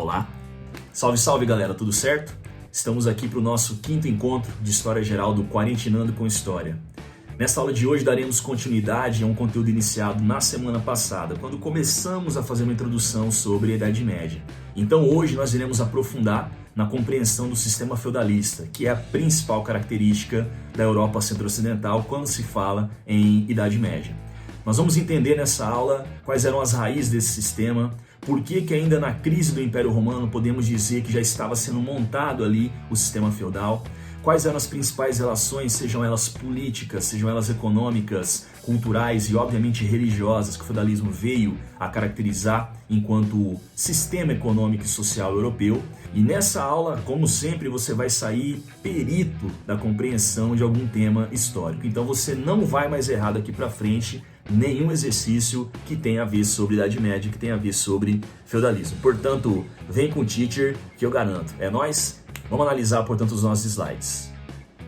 Olá! Salve, salve galera, tudo certo? Estamos aqui para o nosso quinto encontro de História Geral do Quarentinando com História. Nesta aula de hoje daremos continuidade a um conteúdo iniciado na semana passada, quando começamos a fazer uma introdução sobre a Idade Média. Então hoje nós iremos aprofundar na compreensão do sistema feudalista, que é a principal característica da Europa centro-ocidental quando se fala em Idade Média. Nós vamos entender nessa aula quais eram as raízes desse sistema, por que ainda na crise do Império Romano podemos dizer que já estava sendo montado ali o sistema feudal, quais eram as principais relações, sejam elas políticas, sejam elas econômicas, culturais e obviamente religiosas, que o feudalismo veio a caracterizar enquanto sistema econômico e social europeu. E nessa aula, como sempre, você vai sair perito da compreensão de algum tema histórico. Então você não vai mais errar daqui para frente nenhum exercício que tenha a ver sobre Idade Média, que tenha a ver sobre feudalismo. Portanto, vem com o teacher que eu garanto. É nóis? Vamos analisar, portanto, os nossos slides.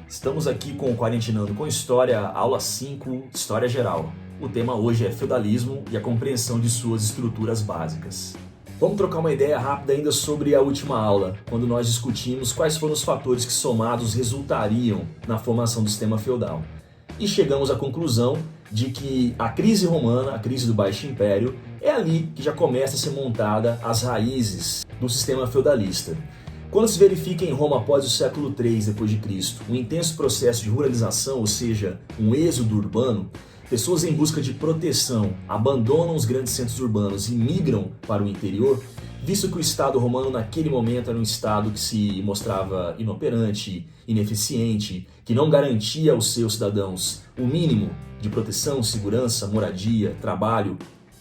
Estamos aqui com o Quarentinando com História, aula 5, História Geral. O tema hoje é feudalismo e a compreensão de suas estruturas básicas. Vamos trocar uma ideia rápida ainda sobre a última aula, quando nós discutimos quais foram os fatores que somados resultariam na formação do sistema feudal. E chegamos à conclusão de que a crise romana, a crise do Baixo Império, é ali que já começa a ser montada as raízes do sistema feudalista. Quando se verifica em Roma após o século III d.C. um intenso processo de ruralização, ou seja, um êxodo urbano, pessoas em busca de proteção abandonam os grandes centros urbanos e migram para o interior, visto que o Estado romano naquele momento era um Estado que se mostrava inoperante, ineficiente, que não garantia aos seus cidadãos o mínimo de proteção, segurança, moradia, trabalho.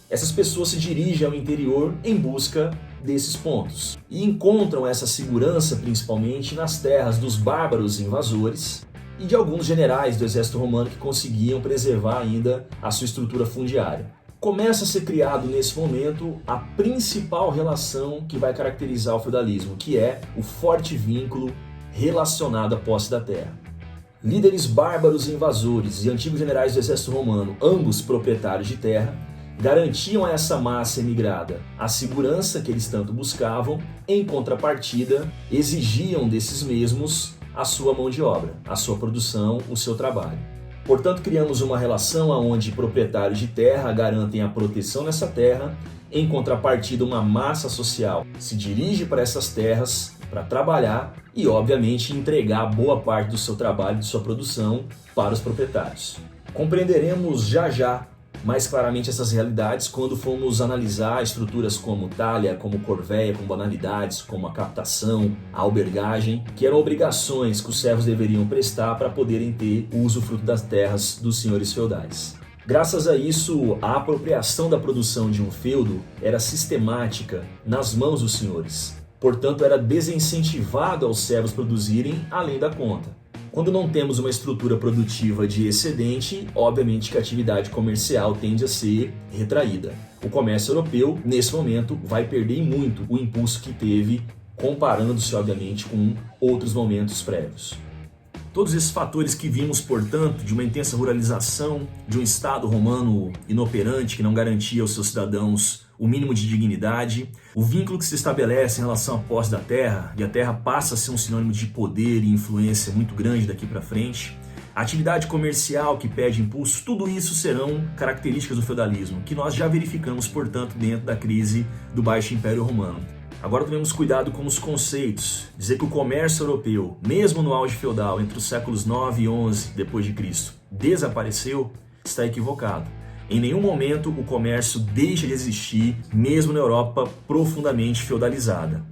Essas pessoas se dirigem ao interior em busca desses pontos e encontram essa segurança principalmente nas terras dos bárbaros invasores e de alguns generais do exército romano que conseguiam preservar ainda a sua estrutura fundiária. Começa a ser criado nesse momento a principal relação que vai caracterizar o feudalismo, que é o forte vínculo relacionado à posse da terra. Líderes bárbaros invasores e antigos generais do exército romano, ambos proprietários de terra, garantiam a essa massa emigrada a segurança que eles tanto buscavam, em contrapartida, exigiam desses mesmos a sua mão de obra, a sua produção, o seu trabalho. Portanto, criamos uma relação onde proprietários de terra garantem a proteção nessa terra, em contrapartida, uma massa social se dirige para essas terras para trabalhar e, obviamente, entregar boa parte do seu trabalho e de sua produção para os proprietários. Compreenderemos já mais claramente essas realidades quando formos analisar estruturas como talha, como corveia, como banalidades, como a captação, a albergagem, que eram obrigações que os servos deveriam prestar para poderem ter o usufruto das terras dos senhores feudais. Graças a isso, a apropriação da produção de um feudo era sistemática nas mãos dos senhores. Portanto, era desincentivado aos servos produzirem além da conta. Quando não temos uma estrutura produtiva de excedente, obviamente que a atividade comercial tende a ser retraída. O comércio europeu, nesse momento, vai perder muito o impulso que teve, comparando-se, obviamente, com outros momentos prévios. Todos esses fatores que vimos, portanto, de uma intensa ruralização, de um Estado romano inoperante que não garantia aos seus cidadãos o mínimo de dignidade, o vínculo que se estabelece em relação à posse da terra, e a terra passa a ser um sinônimo de poder e influência muito grande daqui para frente, a atividade comercial que pede impulso, tudo isso serão características do feudalismo, que nós já verificamos, portanto, dentro da crise do Baixo Império Romano. Agora tomemos cuidado com os conceitos. Dizer que o comércio europeu, mesmo no auge feudal, entre os séculos 9 e 11 d.C., desapareceu, está equivocado. Em nenhum momento o comércio deixa de existir, mesmo na Europa profundamente feudalizada.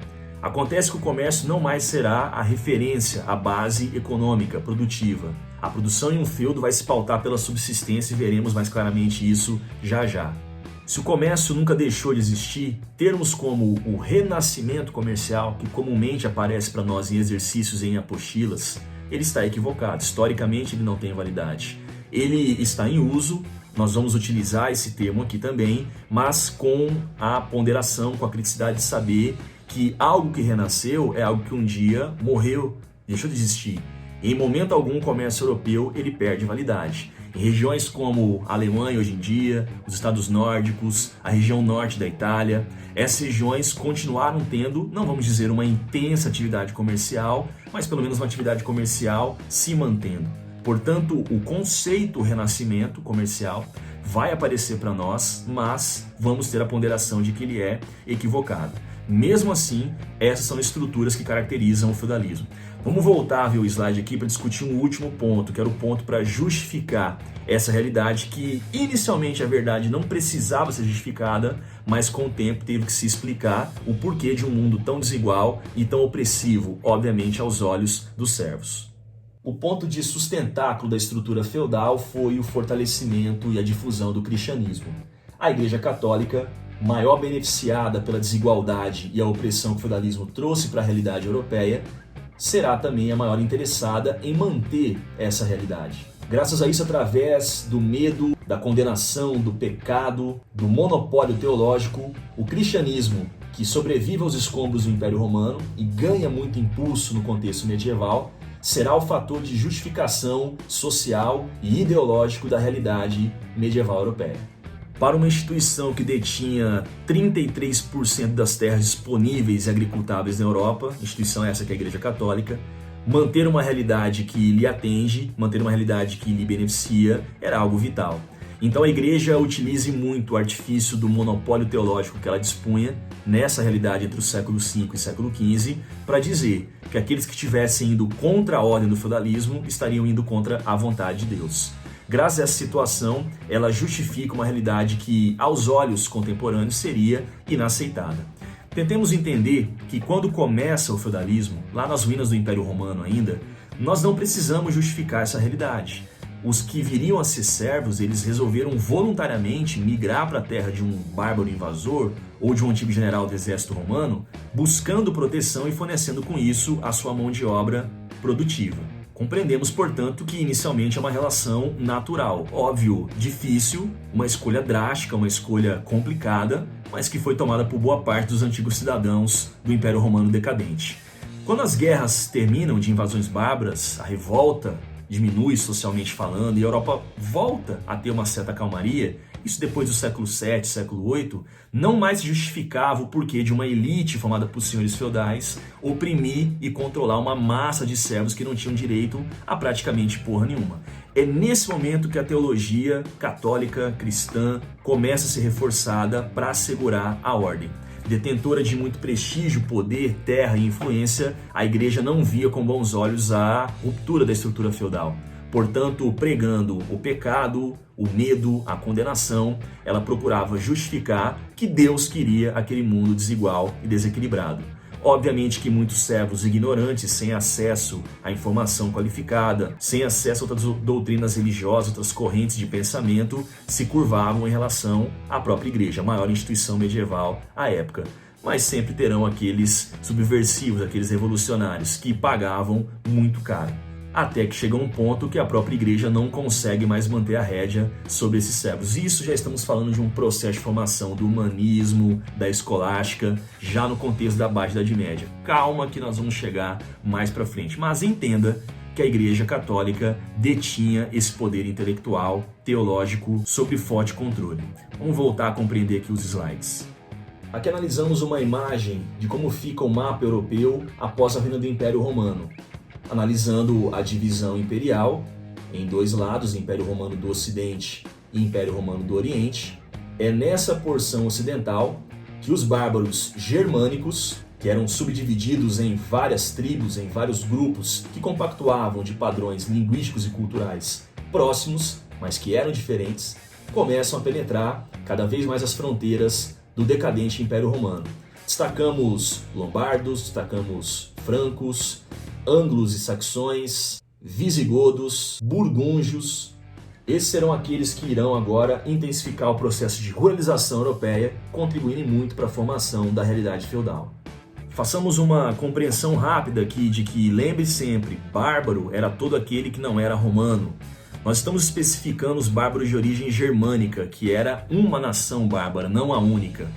Acontece que o comércio não mais será a referência, a base econômica, produtiva. A produção em um feudo vai se pautar pela subsistência e veremos mais claramente isso já. Se o comércio nunca deixou de existir, termos como o renascimento comercial, que comumente aparece para nós em exercícios e em apostilas, ele está equivocado. Historicamente ele não tem validade. Ele está em uso, nós vamos utilizar esse termo aqui também, mas com a ponderação, com a criticidade de saber que algo que renasceu é algo que um dia morreu, deixou de existir. Em momento algum o comércio europeu ele perde validade. Em regiões como a Alemanha hoje em dia, os estados nórdicos, a região norte da Itália, essas regiões continuaram tendo, não vamos dizer uma intensa atividade comercial, mas pelo menos uma atividade comercial se mantendo. Portanto, o conceito renascimento comercial vai aparecer para nós, mas vamos ter a ponderação de que ele é equivocado. Mesmo assim, essas são estruturas que caracterizam o feudalismo. Vamos voltar a ver o slide aqui para discutir um último ponto, que era o ponto para justificar essa realidade que inicialmente a verdade não precisava ser justificada, mas com o tempo teve que se explicar o porquê de um mundo tão desigual e tão opressivo, obviamente aos olhos dos servos. O ponto de sustentáculo da estrutura feudal foi o fortalecimento e a difusão do cristianismo. A Igreja Católica, maior beneficiada pela desigualdade e a opressão que o feudalismo trouxe para a realidade europeia, será também a maior interessada em manter essa realidade. Graças a isso, através do medo, da condenação, do pecado, do monopólio teológico, o cristianismo, que sobrevive aos escombros do Império Romano e ganha muito impulso no contexto medieval, será o fator de justificação social e ideológico da realidade medieval europeia. Para uma instituição que detinha 33% das terras disponíveis e agricultáveis na Europa, instituição essa que é a Igreja Católica, manter uma realidade que lhe atende, manter uma realidade que lhe beneficia, era algo vital. Então a Igreja utilize muito o artifício do monopólio teológico que ela dispunha nessa realidade entre o século V e século XV para dizer que aqueles que estivessem indo contra a ordem do feudalismo estariam indo contra a vontade de Deus. Graças a essa situação, ela justifica uma realidade que, aos olhos contemporâneos, seria inaceitável. Tentemos entender que quando começa o feudalismo, lá nas ruínas do Império Romano ainda, nós não precisamos justificar essa realidade. Os que viriam a ser servos, eles resolveram voluntariamente migrar para a terra de um bárbaro invasor ou de um antigo general do exército romano, buscando proteção e fornecendo com isso a sua mão de obra produtiva. Compreendemos, portanto, que inicialmente é uma relação natural, óbvio, difícil, uma escolha drástica, uma escolha complicada, mas que foi tomada por boa parte dos antigos cidadãos do Império Romano decadente. Quando as guerras terminam de invasões bárbaras, a revolta diminui socialmente falando e a Europa volta a ter uma certa calmaria, isso depois do século VII, século VIII, não mais justificava o porquê de uma elite formada por senhores feudais oprimir e controlar uma massa de servos que não tinham direito a praticamente porra nenhuma. É nesse momento que a teologia católica cristã começa a ser reforçada para assegurar a ordem. Detentora de muito prestígio, poder, terra e influência, a igreja não via com bons olhos a ruptura da estrutura feudal. Portanto, pregando o pecado, o medo, a condenação, ela procurava justificar que Deus queria aquele mundo desigual e desequilibrado. Obviamente que muitos servos ignorantes, sem acesso à informação qualificada, sem acesso a outras doutrinas religiosas, outras correntes de pensamento, se curvavam em relação à própria igreja, a maior instituição medieval à época. Mas sempre terão aqueles subversivos, aqueles revolucionários que pagavam muito caro. Até que chega um ponto que a própria igreja não consegue mais manter a rédea sobre esses servos. Isso já estamos falando de um processo de formação do humanismo, da escolástica, já no contexto da Baixa Idade Média. Calma que nós vamos chegar mais para frente, mas entenda que a Igreja Católica detinha esse poder intelectual, teológico, sob forte controle. Vamos voltar a compreender aqui os slides. Aqui analisamos uma imagem de como fica o mapa europeu após a ruína do Império Romano, analisando a divisão imperial em dois lados, Império Romano do Ocidente e Império Romano do Oriente. É nessa porção ocidental que os bárbaros germânicos, que eram subdivididos em várias tribos, em vários grupos que compactuavam de padrões linguísticos e culturais próximos, mas que eram diferentes, começam a penetrar cada vez mais as fronteiras do decadente Império Romano. Destacamos lombardos, destacamos francos, ânglos e saxões, visigodos, burgúndios. Esses serão aqueles que irão agora intensificar o processo de ruralização europeia, contribuindo muito para a formação da realidade feudal. Façamos uma compreensão rápida aqui de que, lembre sempre, bárbaro era todo aquele que não era romano. Nós estamos especificando os bárbaros de origem germânica, que era uma nação bárbara, não a única.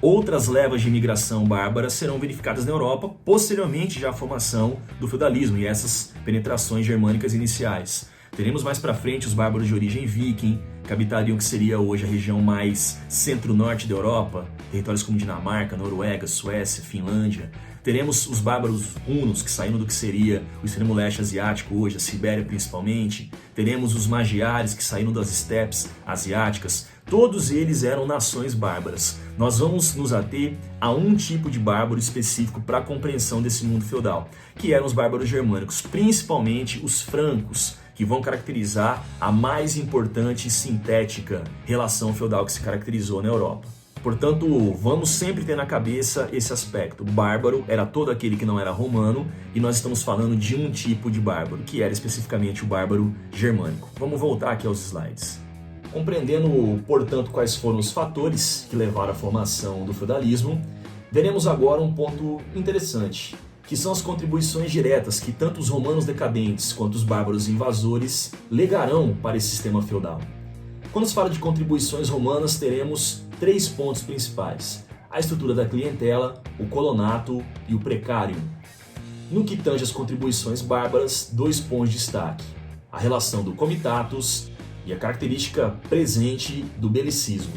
Outras levas de imigração bárbara serão verificadas na Europa, posteriormente já à formação do feudalismo e essas penetrações germânicas iniciais. Teremos mais para frente os bárbaros de origem viking, que habitariam o que seria hoje a região mais centro-norte da Europa, territórios como Dinamarca, Noruega, Suécia, Finlândia. Teremos os bárbaros hunos, que saíram do que seria o extremo leste asiático hoje, a Sibéria principalmente. Teremos os magiares, que saíram das estepes asiáticas. Todos eles eram nações bárbaras. Nós vamos nos ater a um tipo de bárbaro específico para a compreensão desse mundo feudal, que eram os bárbaros germânicos, principalmente os francos, que vão caracterizar a mais importante e sintética relação feudal que se caracterizou na Europa. Portanto, vamos sempre ter na cabeça esse aspecto. Bárbaro era todo aquele que não era romano, e nós estamos falando de um tipo de bárbaro, que era especificamente o bárbaro germânico. Vamos voltar aqui aos slides. Compreendendo, portanto, quais foram os fatores que levaram à formação do feudalismo, veremos agora um ponto interessante, que são as contribuições diretas que tanto os romanos decadentes quanto os bárbaros invasores legarão para esse sistema feudal. Quando se fala de contribuições romanas, teremos 3 pontos principais: a estrutura da clientela, o colonato e o precário. No que tange às contribuições bárbaras, 2 pontos de destaque: a relação do comitatus e a característica presente do belicismo.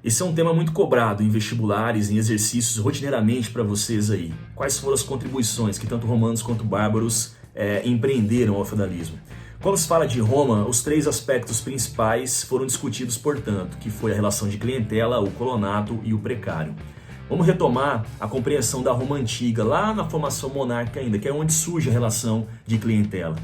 Esse é um tema muito cobrado em vestibulares, em exercícios rotineiramente para vocês aí. Quais foram as contribuições que tanto romanos quanto bárbaros empreenderam ao feudalismo? Quando se fala de Roma, os 3 aspectos principais foram discutidos, portanto, que foi a relação de clientela, o colonato e o precário. Vamos retomar a compreensão da Roma antiga, lá na formação monárquica ainda, que é onde surge a relação de clientela.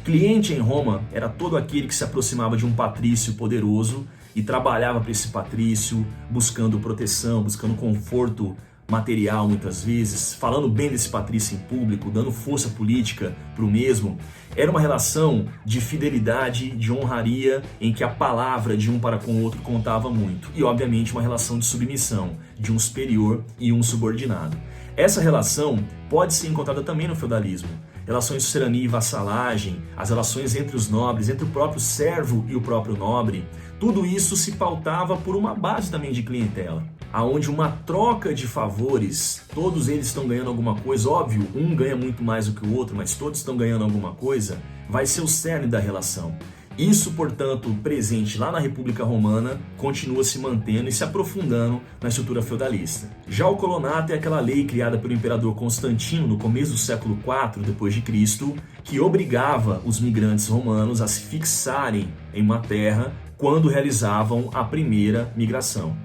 Cliente em Roma era todo aquele que se aproximava de um patrício poderoso e trabalhava para esse patrício, buscando proteção, buscando conforto material muitas vezes, falando bem desse patrício em público, dando força política para o mesmo. Era uma relação de fidelidade, de honraria, em que a palavra de um para com o outro contava muito. E obviamente uma relação de submissão, de um superior e um subordinado. Essa relação pode ser encontrada também no feudalismo. Relações de sucerania e vassalagem, as relações entre os nobres, entre o próprio servo e o próprio nobre, tudo isso se pautava por uma base também de clientela, aonde uma troca de favores, todos eles estão ganhando alguma coisa, óbvio, um ganha muito mais do que o outro, mas todos estão ganhando alguma coisa, vai ser o cerne da relação. Isso, portanto, presente lá na República Romana, continua se mantendo e se aprofundando na estrutura feudalista. Já o colonato é aquela lei criada pelo imperador Constantino no começo do século IV d.C., que obrigava os migrantes romanos a se fixarem em uma terra quando realizavam a primeira migração.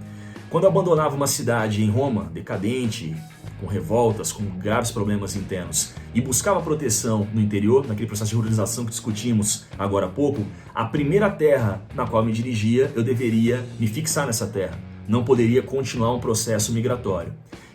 Quando abandonava uma cidade em Roma, decadente, com revoltas, com graves problemas internos, e buscava proteção no interior, naquele processo de ruralização que discutimos agora há pouco, a primeira terra na qual me dirigia, eu deveria me fixar nessa terra. Não poderia continuar um processo migratório.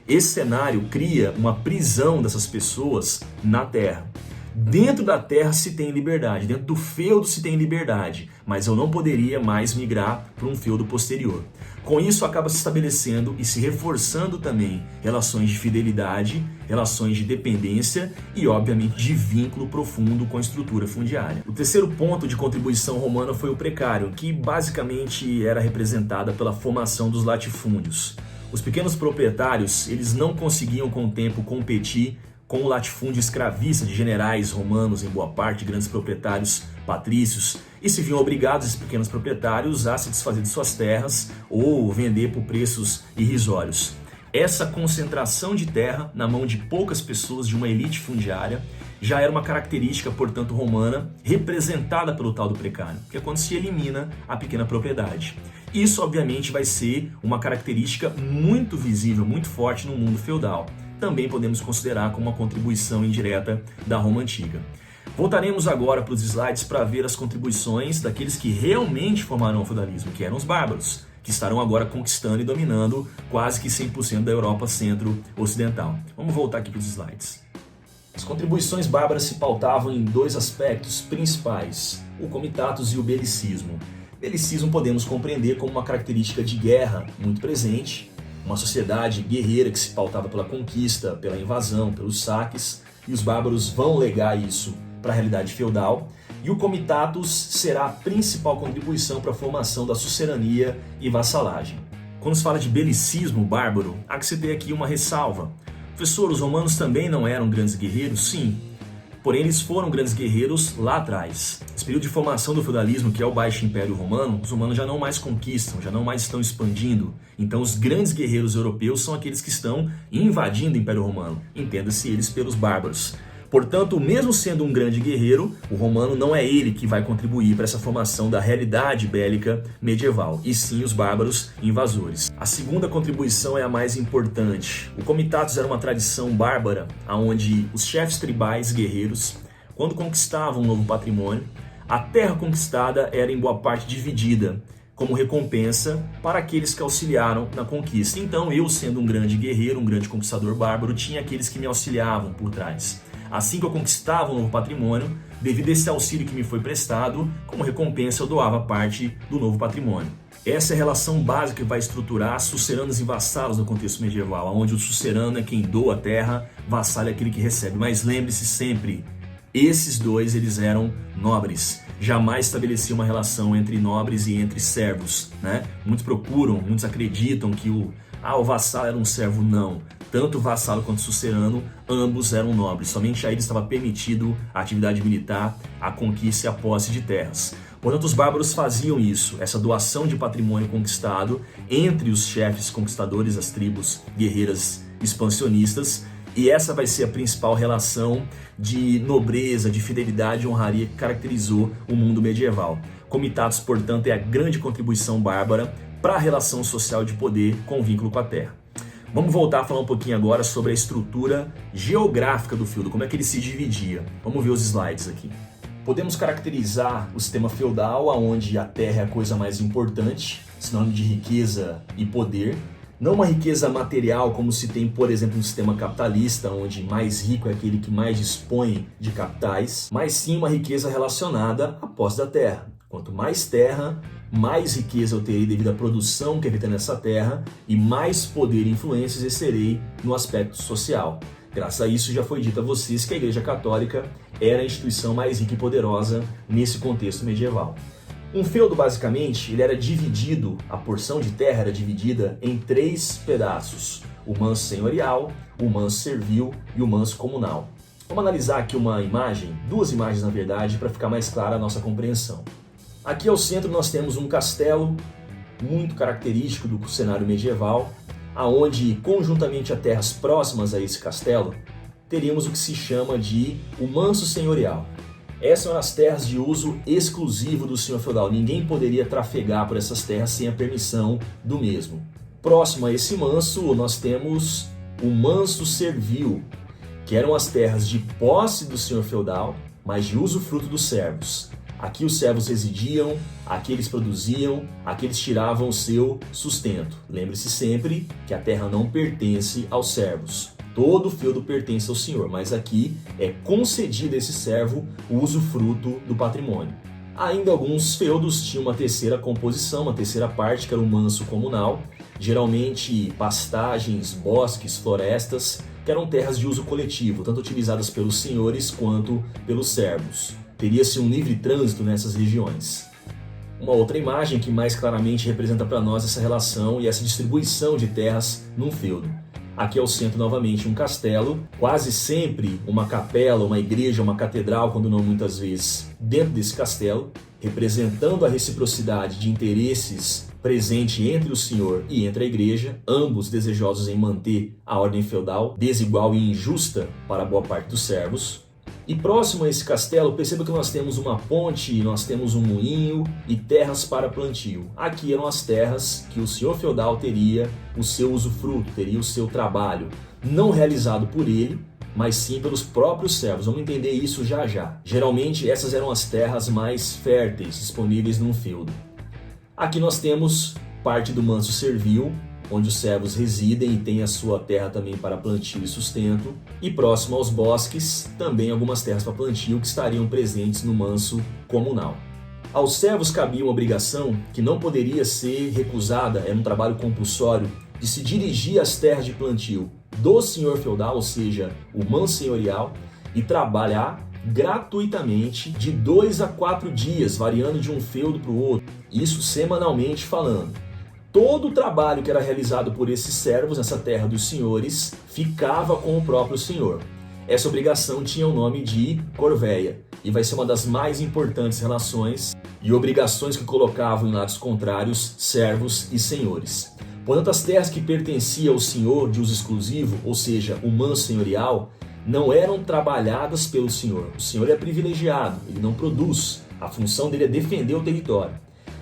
Esse cenário cria uma prisão dessas pessoas na terra. Dentro da terra se tem liberdade, dentro do feudo se tem liberdade, mas eu não poderia mais migrar para um feudo posterior. Com isso acaba se estabelecendo e se reforçando também relações de fidelidade, relações de dependência e obviamente de vínculo profundo com a estrutura fundiária. O terceiro ponto de contribuição romana foi o precário, que basicamente era representada pela formação dos latifúndios. Os pequenos proprietários, eles não conseguiam com o tempo competir com o latifúndio escravista de generais romanos, em boa parte, grandes proprietários patrícios, e se viam obrigados, esses pequenos proprietários, a se desfazer de suas terras ou vender por preços irrisórios. Essa concentração de terra na mão de poucas pessoas, de uma elite fundiária, já era uma característica, portanto, romana, representada pelo tal do precário, que é quando se elimina a pequena propriedade. Isso, obviamente, vai ser uma característica muito visível, muito forte no mundo feudal. Também podemos considerar como uma contribuição indireta da Roma Antiga. Voltaremos agora para os slides para ver as contribuições daqueles que realmente formaram o feudalismo, que eram os bárbaros, que estarão agora conquistando e dominando quase que 100% da Europa centro-ocidental. Vamos voltar aqui para os slides. As contribuições bárbaras se pautavam em 2 aspectos principais, o comitatus e o belicismo. Belicismo podemos compreender como uma característica de guerra muito presente, uma sociedade guerreira que se pautava pela conquista, pela invasão, pelos saques, e os bárbaros vão legar isso para a realidade feudal, e o comitatus será a principal contribuição para a formação da sucerania e vassalagem. Quando se fala de belicismo bárbaro, há que se ter aqui uma ressalva. Professor, os romanos também não eram grandes guerreiros? Sim. Porém, eles foram grandes guerreiros lá atrás. Esse período de formação do feudalismo, que é o Baixo Império Romano, os romanos já não mais conquistam, já não mais estão expandindo. Então, os grandes guerreiros europeus são aqueles que estão invadindo o Império Romano. Entenda-se eles pelos bárbaros. Portanto, mesmo sendo um grande guerreiro, o romano não é ele que vai contribuir para essa formação da realidade bélica medieval, e sim os bárbaros invasores. A segunda contribuição é a mais importante. O comitatus era uma tradição bárbara, onde os chefes tribais guerreiros, quando conquistavam um novo patrimônio, a terra conquistada era em boa parte dividida, como recompensa para aqueles que auxiliaram na conquista. Então, eu, sendo um grande guerreiro, um grande conquistador bárbaro, tinha aqueles que me auxiliavam por trás. Assim que eu conquistava um novo patrimônio, devido a esse auxílio que me foi prestado, como recompensa eu doava parte do novo patrimônio. Essa é a relação básica que vai estruturar suceranos e vassalos no contexto medieval, onde o sucerano é quem doa a terra, vassalo é aquele que recebe. Mas lembre-se sempre, esses dois eles eram nobres. Jamais estabeleciam uma relação entre nobres e entre servos, né? Muitos acreditam que o vassalo era um servo. Não. Tanto o vassalo quanto o sucerano, ambos eram nobres. Somente a eles estava permitido a atividade militar, a conquista e a posse de terras. Portanto, os bárbaros faziam isso, essa doação de patrimônio conquistado entre os chefes conquistadores, as tribos guerreiras expansionistas, e essa vai ser a principal relação de nobreza, de fidelidade e honraria que caracterizou o mundo medieval. Comitatus, portanto, é a grande contribuição bárbara para a relação social de poder com vínculo com a terra. Vamos voltar a falar um pouquinho agora sobre a estrutura geográfica do feudo, como é que ele se dividia. Vamos ver os slides aqui. Podemos caracterizar o sistema feudal, onde a terra é a coisa mais importante, sinônimo de riqueza e poder. Não uma riqueza material como se tem, por exemplo, no sistema capitalista, onde mais rico é aquele que mais dispõe de capitais, mas sim uma riqueza relacionada à posse da terra. Quanto mais terra, mais riqueza eu terei devido à produção que é feita nessa terra e mais poder e influência exercerei no aspecto social. Graças a isso já foi dito a vocês que a Igreja Católica era a instituição mais rica e poderosa nesse contexto medieval. Um feudo, basicamente, ele era dividido, a porção de terra era dividida em 3 pedaços: o manso senhorial, o manso servil e o manso comunal. Vamos analisar aqui uma imagem, 2 imagens na verdade, para ficar mais clara a nossa compreensão. Aqui ao centro nós temos um castelo muito característico do cenário medieval, aonde conjuntamente a terras próximas a esse castelo, teríamos o que se chama de o manso senhorial. Essas são as terras de uso exclusivo do senhor feudal. Ninguém poderia trafegar por essas terras sem a permissão do mesmo. Próximo a esse manso, nós temos o manso servil, que eram as terras de posse do senhor feudal, mas de usufruto dos servos. Aqui os servos residiam, aqui eles produziam, aqui eles tiravam o seu sustento. Lembre-se sempre que a terra não pertence aos servos. Todo feudo pertence ao senhor, mas aqui é concedido a esse servo o usufruto do patrimônio. Ainda alguns feudos tinham uma terceira composição, uma terceira parte, que era o manso comunal, geralmente pastagens, bosques, florestas, que eram terras de uso coletivo, tanto utilizadas pelos senhores quanto pelos servos. Teria-se um livre trânsito nessas regiões. Uma outra imagem que mais claramente representa para nós essa relação e essa distribuição de terras num feudo. Aqui ao centro, novamente, um castelo, quase sempre uma capela, uma igreja, uma catedral, quando não muitas vezes, dentro desse castelo, representando a reciprocidade de interesses presente entre o senhor e entre a igreja, ambos desejosos em manter a ordem feudal desigual e injusta para boa parte dos servos. E próximo a esse castelo, perceba que nós temos uma ponte, nós temos um moinho e terras para plantio. Aqui eram as terras que o senhor feudal teria o seu usufruto, teria o seu trabalho, não realizado por ele, mas sim pelos próprios servos. Vamos entender isso já já. Geralmente essas eram as terras mais férteis disponíveis num feudo. Aqui nós temos parte do manso servil, onde os servos residem e têm a sua terra também para plantio e sustento, e próximo aos bosques, também algumas terras para plantio que estariam presentes no manso comunal. Aos servos cabia uma obrigação que não poderia ser recusada, era um trabalho compulsório, de se dirigir às terras de plantio do senhor feudal, ou seja, o manso senhorial, e trabalhar gratuitamente de 2 a 4 dias, variando de um feudo para o outro, isso semanalmente falando. Todo o trabalho que era realizado por esses servos nessa terra dos senhores ficava com o próprio senhor. essa obrigação tinha o nome de corvéia e vai ser uma das mais importantes relações e obrigações que colocavam em lados contrários servos e senhores. Portanto, as terras que pertenciam ao senhor de uso exclusivo, ou seja, o manso senhorial, não eram trabalhadas pelo senhor. O senhor é privilegiado, ele não produz. A função dele é defender o território.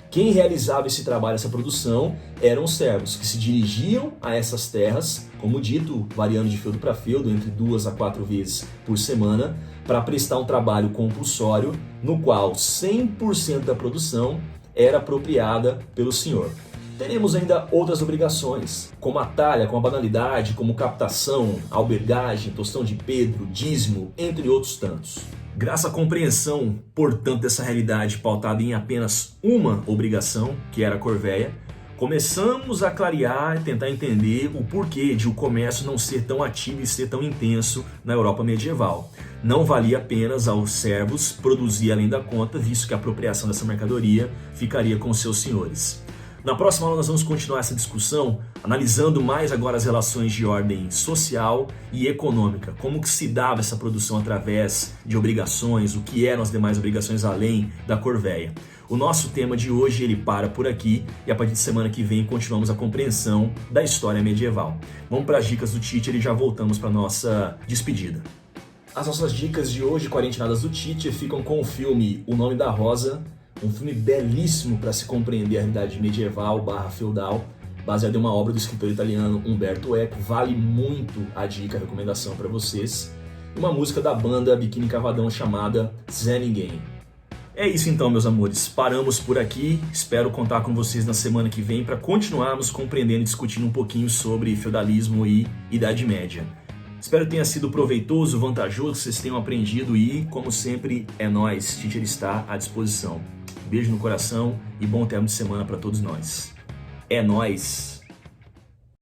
Quem realizava esse trabalho, essa produção, eram os servos, que se dirigiam a essas terras, como dito, variando de feudo para feudo, entre 2 a 4 vezes por semana, para prestar um trabalho compulsório, no qual 100% da produção era apropriada pelo senhor. Teremos ainda outras obrigações, como a talha, como a banalidade, como captação, albergagem, tostão de Pedro, dízimo, entre outros tantos. Graças à compreensão, portanto, dessa realidade pautada em apenas uma obrigação, que era a corvéia, começamos a clarear e tentar entender o porquê de o comércio não ser tão ativo e ser tão intenso na Europa medieval. Não valia apenas aos servos produzir além da conta, visto que a apropriação dessa mercadoria ficaria com seus senhores. Na próxima aula nós vamos continuar essa discussão, analisando mais agora as relações de ordem social e econômica, como que se dava essa produção através de obrigações, o que eram as demais obrigações além da corvéia. O nosso tema de hoje ele para por aqui e a partir de semana que vem continuamos a compreensão da história medieval. Vamos para as dicas do Teacher e já voltamos para a nossa despedida. As nossas dicas de hoje, quarentenadas do Teacher, ficam com o filme O Nome da Rosa, um filme belíssimo para se compreender a realidade medieval / feudal, baseado em uma obra do escritor italiano Umberto Eco. Vale muito a dica, a recomendação para vocês. E uma música da banda Biquíni Cavadão chamada Zé Ninguém. É isso então, meus amores. Paramos por aqui. Espero contar com vocês na semana que vem para continuarmos compreendendo e discutindo um pouquinho sobre feudalismo e Idade Média. Espero que tenha sido proveitoso, vantajoso, que vocês tenham aprendido e, como sempre, é nóis. Teacher está à disposição. Beijo no coração e bom término de semana para todos nós. É nóis!